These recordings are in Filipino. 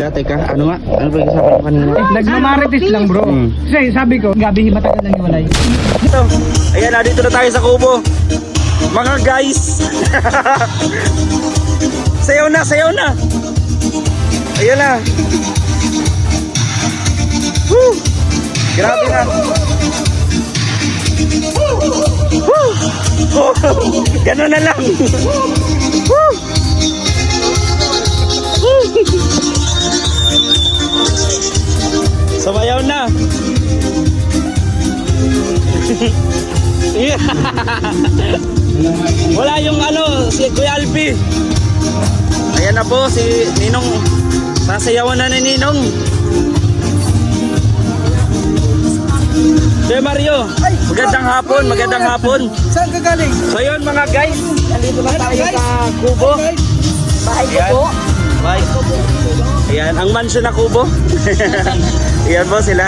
Teka, ano nga? Ano ba yung usapan mo kanina? Nagmamarites lang bro. Kasi sabi ko, gabi matagal lang iwalay. Ito, ayan na, dito na tayo sa Kubo. Mga guys. Sayaw na, sayaw na. Ayan na. Woo! Grabe na. Woo! Oh, ganun na lang. Woo! Sumayaw na. Yeah. Wala yung si Kuya Alpi. Ayan na po si Ninong. Sasayawan na ni Ninong. Kuya Mario, magandang hapon, magandang hapon. Saan ka galing? So yun mga guys, nandito lang tayo sa Kubo. Bahay ko Ayan. po. Bye. Ayan, ang mansion na Kubo. Ayan po sila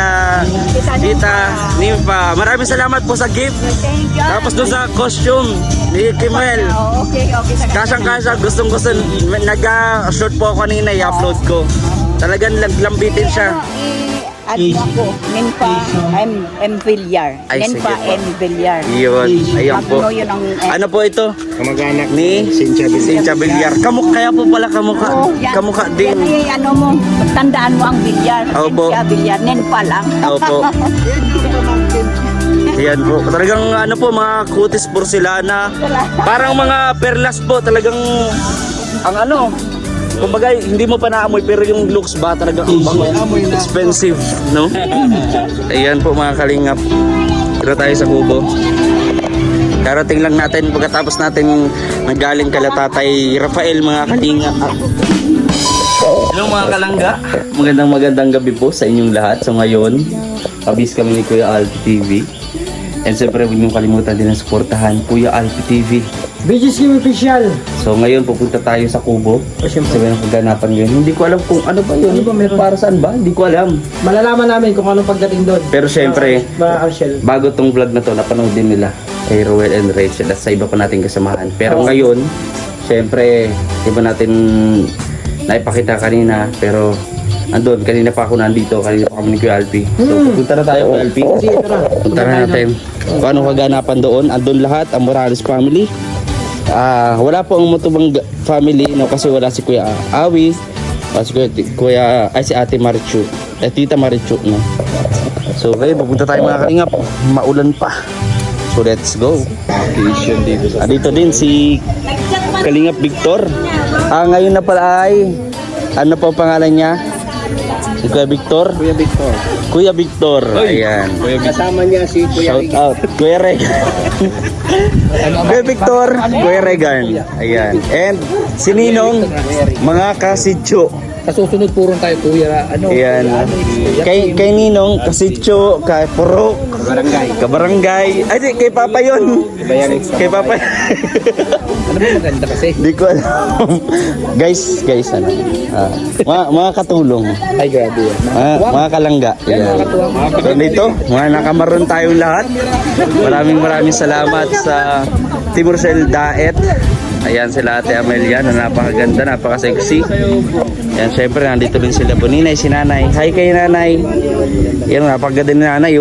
Tita Nimpa. Maraming salamat po sa gift. Thank you. Tapos doon sa costume ni Kimel. Okay. Kasang-kasa, gustong-gusto. Nag-short po ako kanina, i-upload ko. Talagang lambitin siya. Ano ako, Nenpa M. Villar. Ay, Nenpa sige po. M. Villar. Yun, ayan po. Magno yun ang Ano po ito? Kamag-anak ni Cynthia Villar. Kaya po pala kamukha din. Yan ay ano mo, tandaan mo ang Villar. Opo. Cynthia Villar, Nenpa lang. Opo. Ayan po. Talagang mga kutis porcelana. Parang mga perlas po. Talagang kumbaga hindi mo pa naamoy pero yung looks ba talagang expensive, no? Ayan po mga kalingap. Dito tayo sa Kubo. Karating lang natin pagkatapos natin nanggaling kala Tatay Rafael mga kalingap. Hello mga kalangga. Magandang gabi po sa inyong lahat. So ngayon, kabis kami ni Kuya Alpi TV. And siyempre huwag niyong kalimutan din ang suportahan Kuya Alpi TV. BG's Game Official. So ngayon pupunta tayo sa Kubo. Sabi ng kaganapan ngayon. Hindi ko alam kung ano ba yun. meron? Para saan ba? Hindi ko alam. Malalaman namin kung anong pagdating doon. Pero syempre, Mga Arshel. bago tong vlog na to, napanood din nila kay Roel and Rachel at sa iba pa nating kasamahan. Pero ngayon, syempre, iba natin naipakita kanina. Pero andun, kanina pa ako nandito. Kanina pa kami ni Kuya Alpi. So punta na tayo Kuya Alpi. Sige, ito na. Punta na natin. Kung ano kaganapan doon. Andun lahat, ang Morales family. Wala po ang Mutubang family, no, kasi wala si Kuya Awi, si Ate Marichu, Tita Marichu, no. So okay, pupunta tayo mga kalingap, maulan pa. So let's go. Dito din si Kalingap Victor. Ngayon na pala ay ano po ang pangalan niya? Si Kuya Victor. Kuya Victor. Ayan. Kasama niya si Kuya Shout out. Kuya Regan. Kuya Victor. Kuya Regan. Ayan. And si Ninong, mga kasidyo. Sa susunod puro tayo kuya. Ayan. Kay Ninong, kasidyo, kay Puro, kabarangay. Ay, di, kay Papa yun. Kay Papa. Ano ba maganda kasi? Di ko alam. guys, mga katulong. Ay, grabe yan. Mga kalangga. Ayan. So dito, mga nakamaroon tayong lahat. Maraming salamat sa Timur Cell Daet. Ayan sila Ate Amelia na napakaganda, napaka-sexy. Ayan, syempre nandito din sila po. Ninay, si Nanay. Hi kay Nanay. Ayan, napakaganda ni Nanay.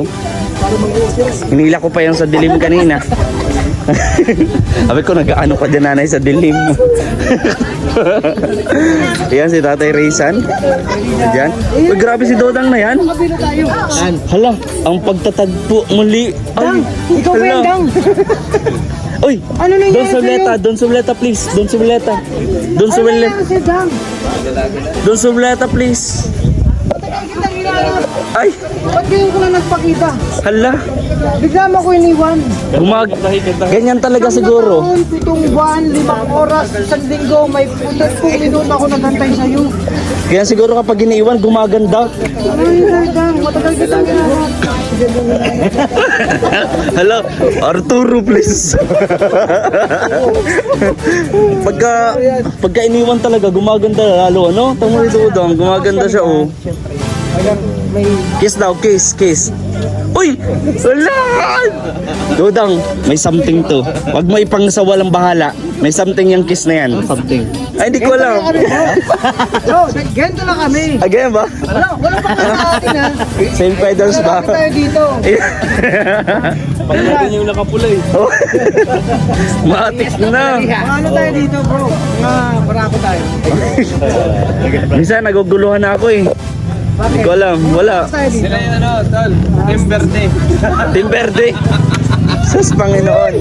Hinila ko pa yung sa dilim kanina. Sabi ko, nag-ano ka dyan Nanay sa dilim. Ayan si Tatay Rizan. Ayan. Uy, grabe si Dodang na yan. Hala, ang pagtatagpo muli. Ay, Ikaw ba yan, Dang? Uy, Ano nangyari Don Subleta, please. Don Subleta, Si Dang. Don Subleta, please. Ay, Ba't ngayon ko na nagpakita? hala. Bigla mo ko iniwan. Ganyan talaga siguro. 7 buwan, 5 oras, 1 linggo, may 10 minuto ako nagantay sa'yo. Kaya siguro kapag iniiwan, gumaganda. Ay, Dang, matagal kitang hinahanap. Hello, Arturo, please. pagka iniwan talaga, gumaganda lalo, ano? Tama ito, Dodang, gumaganda siya, oh. May Kiss daw, kiss. Uy! Wala! Dodang, may something to. Wag mo ipang sa walang bahala. May something yung kiss na yan. Something. Ay, hindi ko alam. No, ganito lang kami. Again ba? Wala pa kami sa atin ha. Same feathers ba? Wala tayo dito. Pagdating yung nakapula eh. Matik na. Ano tayo dito bro? Mga barako tayo. Minsan naguguluhan na ako eh. Hindi ko alam. Wala. Tayo dito. Sila yung ano, tol. Team Verde. Team Verde. Sus, Panginoon.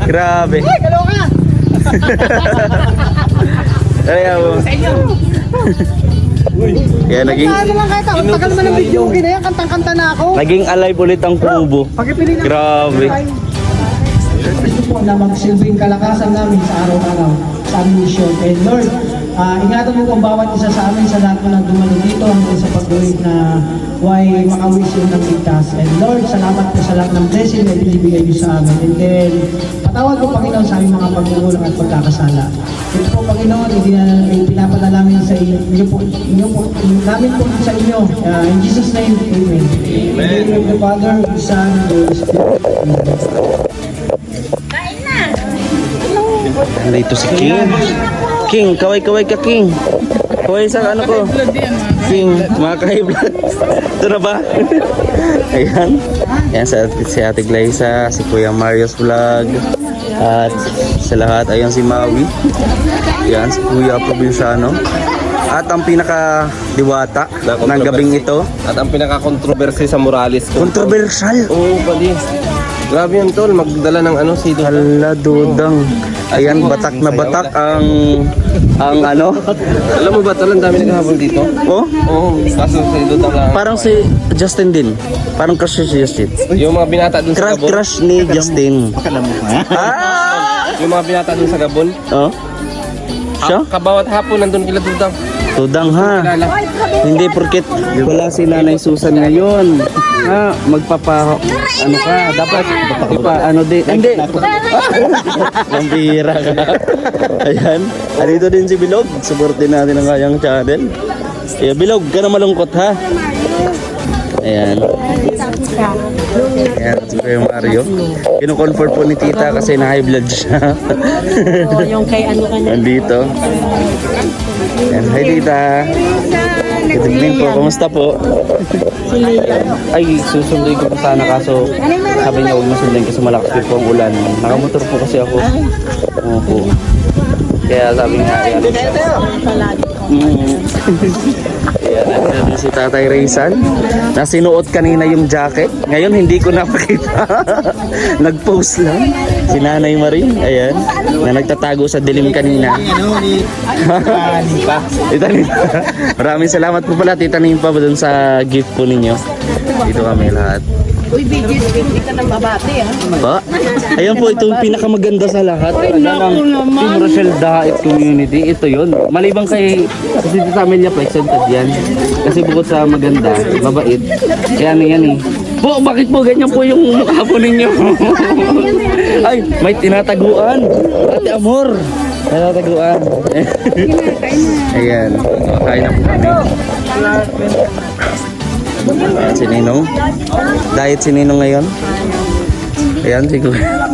Grabe. Ay, kaloka! Kaya mo. Kaya naging Ano lang kahit ako, tagal naman ng video na yan, kantang-kanta na ako. naging alive ulit ang kubo. Pagkipili na. Grabe. Ito po na magsilbing kalakasan namin sa araw-araw sa aming mission. And Lord, ingatan mo po ang bawat isa sa amin sa lahat po ng dumalo dito hanggang sa pagduwid na huwag makawis yung ng ligtas. And Lord, salamat po sa lahat ng blessing na binibigay niyo sa amin. And then, patawad po Panginoon sa aming mga pagkukulang at pagkakasala. Ito po Panginoon, pinapadalangin sa inyo po, namin po sa inyo. In Jesus' name, Amen. In the name of the Father, the Son, and the Holy Spirit. Amen. Nandito si King. King, kaway-kaway ka King. Kaway sa ano ko. King, mga ka-high-blood. Ito na ba? Ayan. Ayan si Ate Glyza, si Kuya Mario's Vlog. At sa lahat, ayan si Maui. Ayan, si Kuya Provinciano. At ang pinaka-diwata ng gabing ito. At ang pinaka-controversy sa Morales. Controversial. Oo, pali. Grabe yan, tol. Magdala ng ano, si Hala, dudang. Ayan, batak na batak ang ano. Alam mo ba, tol, ang dami naghahabol dito? Oh, Oo, kaso sa Idutang lang. parang si Justin din. Parang crush si Justin. Yung mga binata dun sa Crush, Gabon. crush ni Justin. Ah! Yung mga binata dun sa Gabon. Oh? Siya? Kabawat hapon nandun kila Dudang. Tudang ha. Kilala. Hindi porket wala si Nanay Susan ngayon. Ha, magpapa ano ka, dapat ano din. Hindi. Pambira ka. Ayan. Andito din si Bilog. Supportin natin ang kanyang channel. Kaya Bilog, ka na malungkot ha. Ayan. Ayan, si Kuya Mario. Kino-comfort po ni Tita kasi na high blood siya. Yung kay ano ka Nandito. Ayan, hi Tita. Good evening po, kamusta po? Ay, susunduin ko po sana kaso sabi niya huwag masunduin kasi malakas po ang ulan. Nakamotor po kasi ako. Opo. Kaya sabi nga, ayan. Kaya nandun si Tatay Raysan na sinuot kanina yung jacket. Ngayon hindi ko napakita. Nag-post lang. Si Nanay Marie, ayan, na nagtatago sa dilim kanina. Tita Nimpa. Maraming salamat po pala Tita Nimpa dun sa gift po ninyo. Dito kami lahat. Uy, BG, hindi ka nang babati ah. Ba? Ayan po, ito yung pinakamaganda sa lahat. Talaga ng Team Rochelle Dahit Community. Ito yun. Malibang kay kasi Tita Amelia presented yan. Kasi bukod sa maganda, mabait. Kaya ano yan eh. Po, bakit po ganyan po yung mukha po ninyo? Ay, may tinataguan. Ate Amor. Tinataguan. Ayan. Kain na po kami. Ayan si Ninong. Diet si Ninong ngayon. Ayan si Kuya.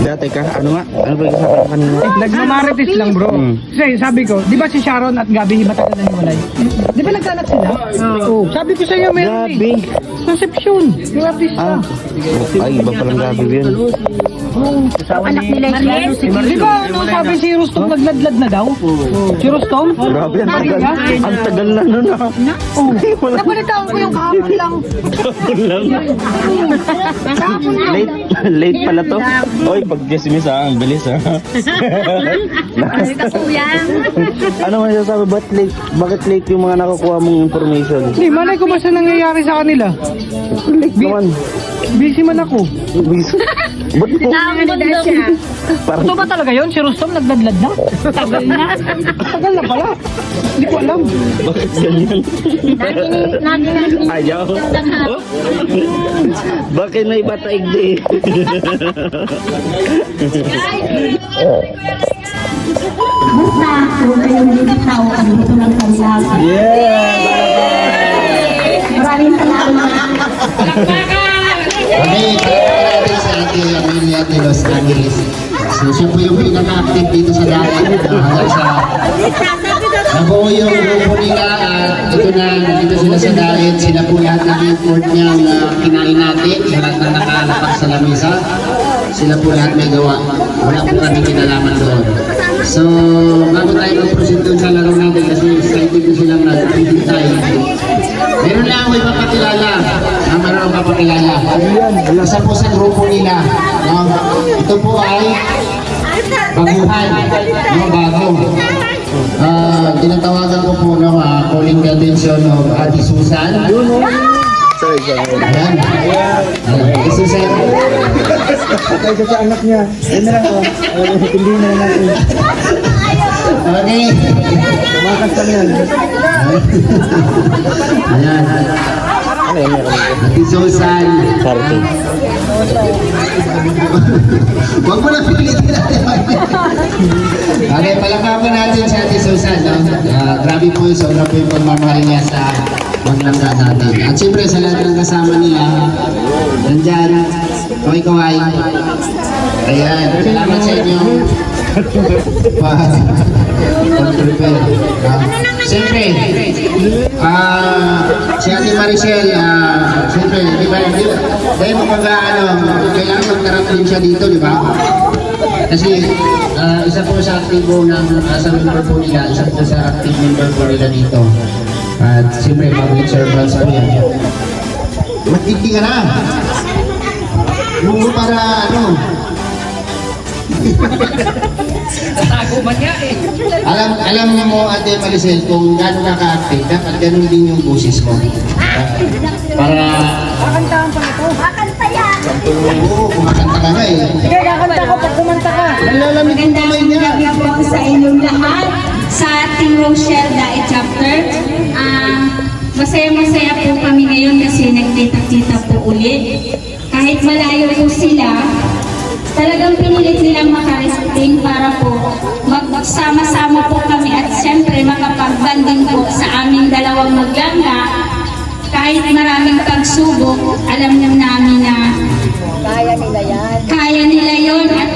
Dati ka, ano nga? Ano ba yung usapan kanina? Nagmamarites lang bro. Kasi sabi ko, di ba si Sharon at Gabi matagal na hiwalay? Di ba nagkanak sila? Oo. Sabi ko sa iyo, meron Gabi. Conception. Yung artista. Ay, iba palang gabi yun. Anak nila yung si Di ba nung sabi si Rustom nagladlad na daw? Si Rustom? Grabe, ang tagal. Ang tagal na nun ah. Oo. Nabalitaan ko yung kahapon lang. Late pala to. Oy, pag dismiss ah, ang bilis ah. Ano man sasabi, bakit late yung mga nakukuha mong information? Hindi, malay ko ba sa nangyayari sa kanila? Late naman. Busy man ako. Ba't mo? Parang Ito ba talaga yun? Si Rustom nagladlad na? Tagal na. Tagal na pala. Hindi ko alam. bakit ganyan? Ayaw. Oh? Bakit may bataig di? Maraming salamat. Kami natin sa ating Amelia de Los Angeles. So siya po yung pinaka-active dito sa dagat. Nabuo yung grupo nila at ito na, nandito sila sa diet. Sila po lahat ng import niyang kinain natin. Sa lahat na nakalapak sa lamesa. Sila po lahat may gawa. Wala po kami kinalaman doon. So, bago tayo mag-proceed doon sa laro natin kasi excited na silang nag-hintay. Meron lang ako ipapakilala. Meron akong papakilala. Isa po sa grupo nila. Ito po ay baguhan. Bago. Tinatawagan ko po calling the attention of Ate Susan. Ayan. Ate Susan. Kaysa sa anak niya. Ayun na lang oh. Hindi na lang natin. Okay. Tumakas kami yan. Ayan. Ate Susan. Party. Huwag mo na pilitin natin. Okay, palakapan natin si Ate Susan. No? Grabe po yun. Sobra po yung pagmamahal niya sa maglangga natin. At siyempre sa lahat ng kasama nila, nandyan, kaway-kaway. Ayan, salamat sa inyo. Pag-prepare. Siyempre, si Ate Maricel, siyempre, di ba, dahil kailangan magkaroon siya dito, di ba? Kasi isa po sa aktibo ng sa member po nila, isa po sa active member po nila dito. At siyempre, public servants po yan. Magtiti ka na! Mungo para Alam niyo mo, Ate Maricel, kung gano'n ka ka-active, dapat gano'n din yung boses mo. Para... Kakantahan pa ito. Kakanta yan. Oo, kumakanta ka na eh. Sige, kakanta ka pag kumanta ka. Nalalamig yung kamay niya. Magandang gabi po sa inyong lahat sa ating Rochelle Daet Chapter. Masaya-masaya po kami ngayon kasi nagkita-kita po ulit. Kahit malayo po sila, talagang pinilit nilang makarating para po magsama-sama po kami at siyempre makapagbanding po sa aming dalawang maglangga. Kahit maraming pagsubok, alam niyo namin na Kaya nila yan. kaya nila yon at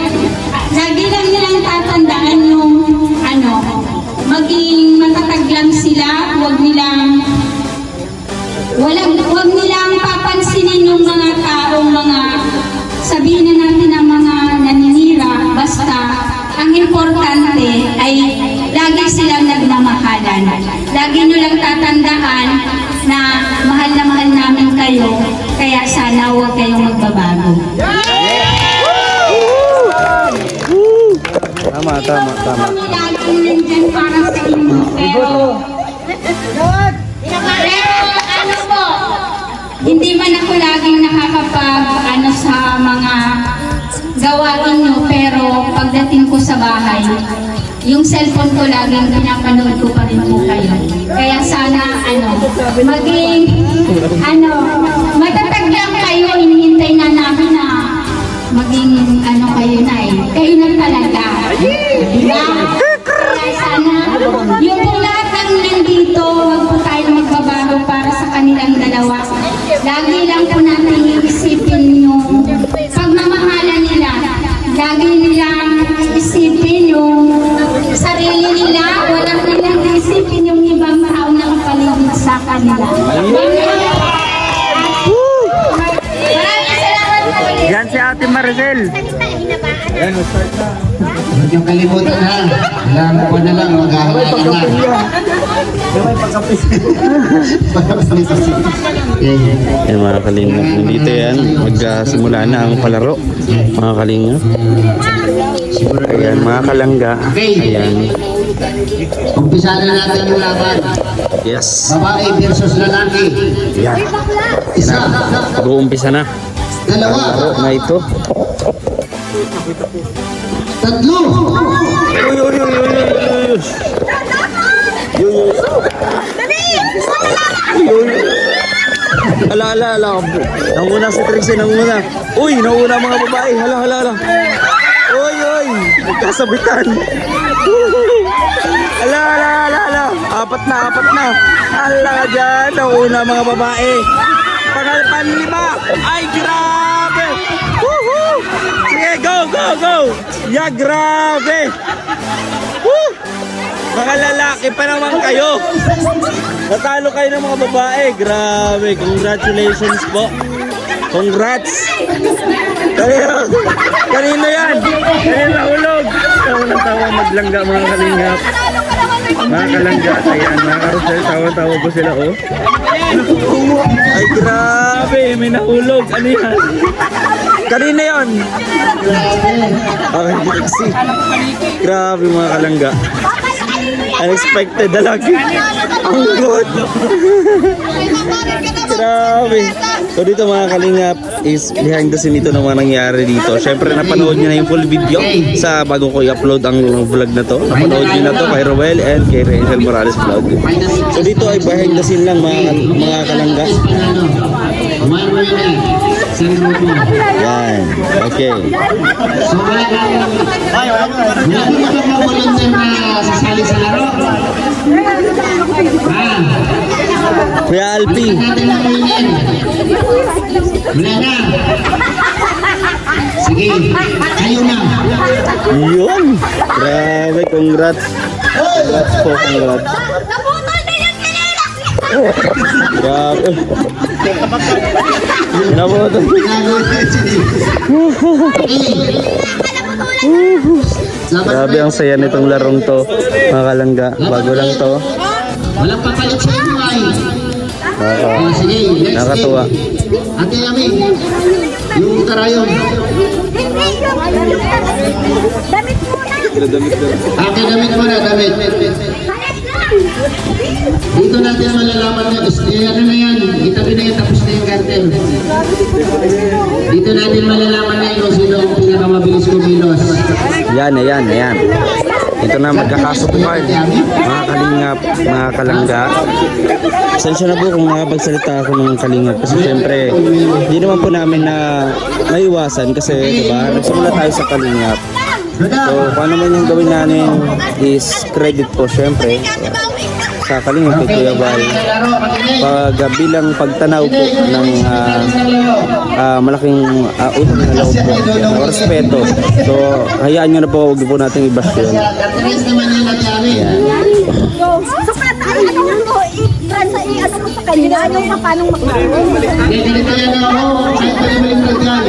lagi lang nilang tatandaan yung maging matatag lang sila, huwag nilang papansinin yung mga taong sabihin na natin ang mga naninira, basta ang importante ay lagi silang nagmamahalan. Lagi nyo lang tatandaan na mahal namin kayo, kaya sana huwag kayong magbabago. Tama. Kami laging nandyan para sa inyo, pero hindi man ako laging nakakapag sa mga gawain nyo, pero pagdating ko sa bahay, yung cellphone ko laging pinapanood ko pa rin po kayo. Kaya sana maging matatag lang kayo, hinihintay na namin na maging kayo na eh. Kayo na talaga. Diba? Kaya sana yung po lahat ng nandito, wag po tayo magbabago para sa kanilang dalawa. Lagi lang po natin isipin yung pagmamahalan nila. Lagi nilang isipin yung sarili nila. Walang nilang isipin yung ibang tao na kapaligid sa kanila. Maraming salamat po. Yan si Ate Maricel. Huwag yung kalimutan ha. Alam ko na lang, mag-ahaway ka na. Ayan mga kalingap. Nandito yan. Magsimula na ang palaro. Mga kalingap. Ayan mga kalangga. Ayan. Umpisa na natin yung laban. Yes. Babae versus lalaki. Ayan. Isa, Mag-uumpisa na. dalawa, Laro na ito. tatlo. Ala. Nanguna si Trixie, nanguna. Uy, nanguna mga babae. Hala. Uy. Magkasabitan. Ala. Apat na. Ala ka dyan. Nanguna mga babae. Panlima. Ay, grabe. Woohoo! Sige. go, go, go! Yeah, grabe! Woo! Mga lalaki pa naman kayo. Natalo kayo ng mga babae. Grabe, congratulations po. Congrats! Kanino yan? Kanino nahulog? Tawa ng tawa, maglangga mga kalingap. Mga kalangga, ayan, mga karusel, tawa-tawa po sila, oh. Ay, grabe, may nahulog. Ano yan? Kanina yun? Okay, kasi. Grabe mga kalangga. Unexpected na lagi. Ang good. Grabe. So dito mga kalingap is behind the scene ito ng mga nangyari dito. Syempre napanood nyo na yung full video sa bago ko i-upload ang vlog na to. Napanood nyo na to kay Roel and kay Rachel Morales vlog. So dito ay behind the scene lang mga kalangga. Yan. Okay. So wala volunteer na sasali sa laro. Kuya Alpi. Natin na kunin. Wala na. Sige, kayo na. Yun. Grabe, congrats. Congrats po, congrats. Grabe. Naputol. Grabe ang saya nitong larong to. Mga kalangga, bago lang to. Walang papalit sa inyo ay. Sige, next Nakatuwa. game. Ate Yami, yung karayon. Damit muna. Ate, damit mo na, damit. Dito natin malalaman na, ano na yan, itabi na yan, tapos na yung cartel. Dito natin malalaman na yun, sino ang pinakamabilis kumilos. Yan, ayan, ayan. Ito na magkakasukupan. Mga kalingap, mga kalangga. Pasensya na po kung makapagsalita ako ng kalingap. Kasi syempre, hindi naman po namin na maiwasan. Kasi diba, nagsimula tayo sa kalingap. So, kung ano man yung gawin namin is credit po syempre sa kalingap kay Kuya Val. Bilang pagtanaw po ng malaking utang na loob po o respeto. So, hayaan nyo na po, huwag po natin i-bash yun. Katres naman yun, Ate Yami. So, patay, ano mo, ano mo sa kanila, yung paanong magkaroon. Hindi, ganito yan ako. Kahit pa naman yung nagyan.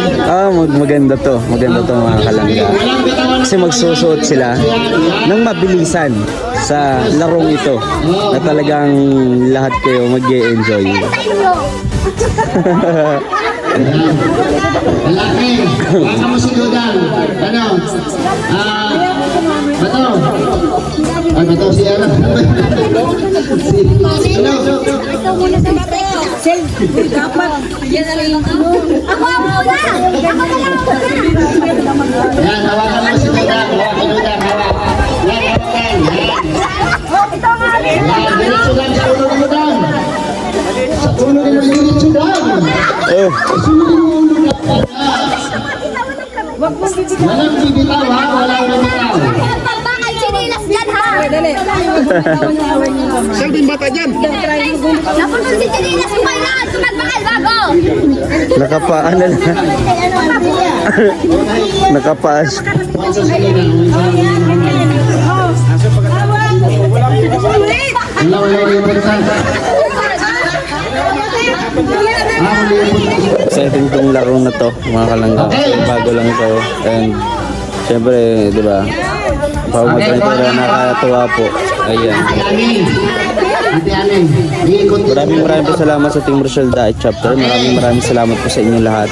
Maganda to mga kalangga. Kasi magsusuot sila ng mabilisan sa larong ito na talagang lahat kayo mag-e-enjoy. Lalaki, baka mo si Dudang. Ano? Bato. Ay, bato si Ana. Ano? Ito muna sa mga Sel, dapat. Yan na rin ako. Ako ang muna. Yan, hawakan mo si Dudang. Hawakan Dudang, hawak. Yan, hawakan. Yan. Ito nga rin. Yan, diretso lang sa ulo ng Dudang. Sa ulo ng diretso lang. Oh, Walang bibitaw ha, walang bibitaw. Bakal sinilas dyan ha. Saan din bata dyan? Napunod si sinilas yung kailangan. Sumagbakal bago. nakapaan na lang. Nakapaas. Wala yung bibitaw. Exciting tong laro na to mga kalangga. Bago lang to. And syempre, di ba? Pag magkanito na nakatuwa po. Ayan. Ate Ani, iikot ko. Maraming po salamat sa Team Rochelle Diet Chapter. Maraming salamat po sa inyo lahat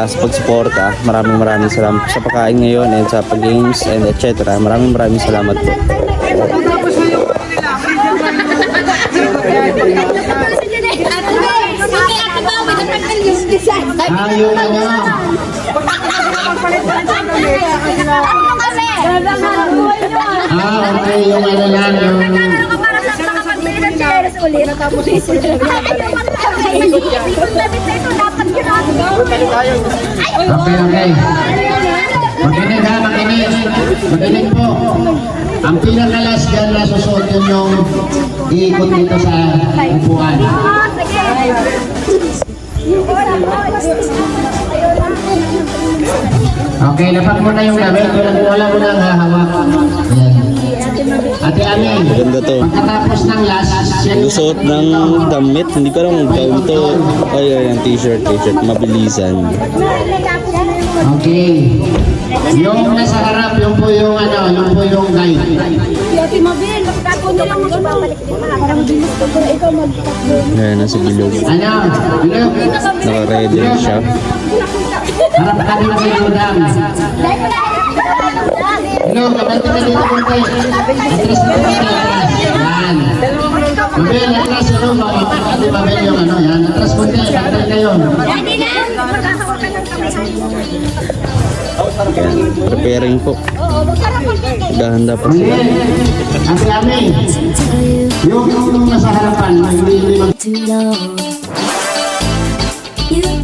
sa pagsuporta. Maraming salamat po sa pagkain ngayon and sa pag-games and etc. Maraming salamat po. Ayaw na niya. Okay, yung ano lang, Okay. Makinig ha, makinig. Makinig po. Ang pinakalas dyan na susuot yun yung iikot dito sa upuan. Okay. Okay, lapag mo na yung gamit. Wala mo nang hahawak. Ayan. Ate Ami, Maganda to. pagkatapos ng last, yan yung Suot ng damit, hindi ko alam kung tawag to. Ay, ayan, t-shirt, mabilisan. Okay. Yung nasa harap, yung po yung guide. Ate Mabel, magkako na lang mo babalik din na. Para mabilis ko pero ikaw magtakbo. Ayan, nasa bilog. Ano? Bilog? Naka-ready rin siya. Harap ka din kay Budang. Bilog, kapante ka dito konti. Atras na konti. Yan. Mabel, atras yun. Ate Mabel yung ano, yan. Atras konti, kapante kayo. Ready na? Magkakawakan ng kamay. Ayan, preparing po. Oo, magkaroon ka. Gahanda pa Okay. sila. Ate Ami, yung nasa harapan, hindi mag- too long. You